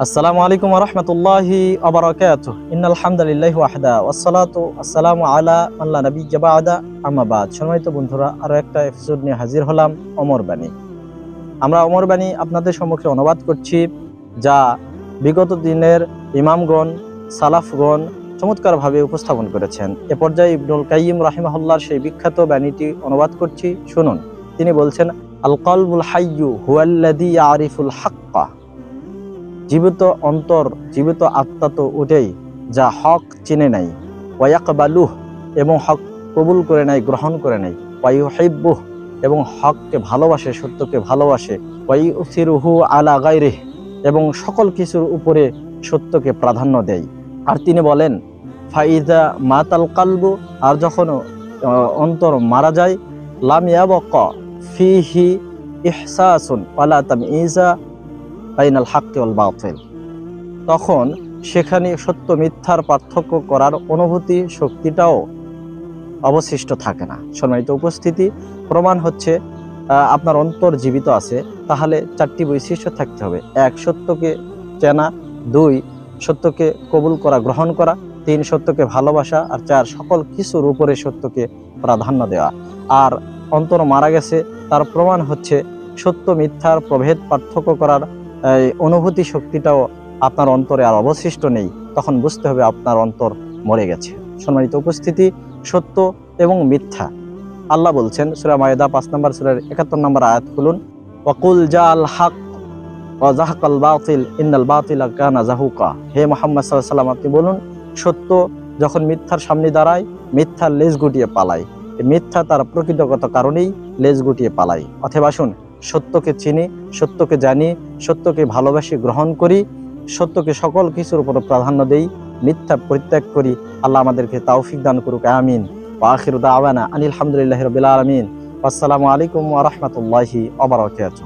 আসসালামু আলাইকুম ওয়া রাহমাতুল্লাহি ওয়া বারাকাতুহু। ইন্নাল হামদালিল্লাহি ওয়াহদা ওয়াসসালাতু ওয়াসসালামু আলা মান লা নাবিয়্যা বা'দা, আম্মা বা'দ। সম্মানিত বন্ধুরা, আরো একটা এপিসোড নিয়ে হাজির হলাম, অমর বাণী। আমরা অমর বাণী আপনাদের সম্মুখে অনুবাদ করছি, যা বিগত দিনের ইমামগণ, সালাফগণ চমৎকারভাবে উপস্থাপন করেছেন। এ পর্যায়ে ইবনুল কাইয়িম রাহিমাহুল্লাহর সেই বিখ্যাত বাণীটি অনুবাদ করছি, শুনুন। তিনি বলছেন, আল কলবুল হাইয়্যু হুয়াল্লাযী ইয়ারিফুল হাক্কা। জীবিত অন্তর, জীবিত আত্মা তো ওটাই যা হক চিনে নাই, ওয়ায়াকবালুহ এবং হক কবুল করে নাই, গ্রহণ করে নাই, ওয়ায়ুহিব্বুহ এবং হককে ভালোবাসে, সত্যকে ভালোবাসে, ওয়ায়ুসিরুহু আলা গায়রিহ এবং সকল কিছুর উপরে সত্যকে প্রাধান্য দেয়। আর তিনি বলেন, ফাইজা মাতাল কালবু, আর যখন অন্তর মারা যায়, লাম ইয়াবকা ফিহি ইহসাসুন ওয়ালা তামইযা বাইনাল হাক্কি ওয়াল বাতিল, তখন সেখানে সত্য মিথ্যার পার্থক্য করার অনুভূতি শক্তিটাও অবশিষ্ট থাকে না। সম্মানিত উপস্থিতি, প্রমাণ হচ্ছে আপনার অন্তর জীবিত আছে, তাহলে চারটি বৈশিষ্ট্য থাকতে হবে। এক, সত্যকে চেনা। দুই, সত্যকে কবুল করা, গ্রহণ করা। তিন, সত্যকে ভালোবাসা। আর চার, সকল কিছুর উপরে সত্যকে প্রাধান্য দেওয়া। আর অন্তর মারা গেছে, তার প্রমাণ হচ্ছে সত্য মিথ্যার প্রভেদ পার্থক্য করার অনুভূতি শক্তিটাও আপনার অন্তরে আর অবশিষ্ট নেই। তখন বুঝতে হবে আপনার অন্তর মরে গেছে। সম্মানিত উপস্থিতি, সত্য এবং মিথ্যা, আল্লাহ বলছেন সূরা মায়েদা 5 নম্বর সূরার 71 নম্বর আয়াত খুলুন, ওয়াকুল জাআল হক ওয়া যাহাকাল বাতিল ইন্নাল বাতিলা কানা যাহুকা। হে মুহাম্মদ সাল্লাল্লাহু আলাইহি ওয়াসাল্লাম, আপনি বলুন, সত্য যখন মিথ্যার সামনে দাঁড়ায়, মিথ্যার লেজ গুটিয়ে পালায়। মিথ্যা তার প্রকৃতিগত কারণেই লেজ গুটিয়ে পালায়। অথবা আসুন, সত্যকে চিনি, সত্যকে জানি, সত্যকে ভালোবাসি, গ্রহণ করি, সত্যকে সকল কিছুর উপর প্রাধান্য দেই, মিথ্যা পরিত্যাগ করি। আল্লাহ আমাদেরকে তৌফিক দান করুক, আমিন। ওয়া আখিরু দাওয়ানা আনিল হামদুলিল্লাহি রাব্বিল আলামিন। আসসালামু আলাইকুম ওয়া রাহমাতুল্লাহি ওয়া বারাকাতুহু।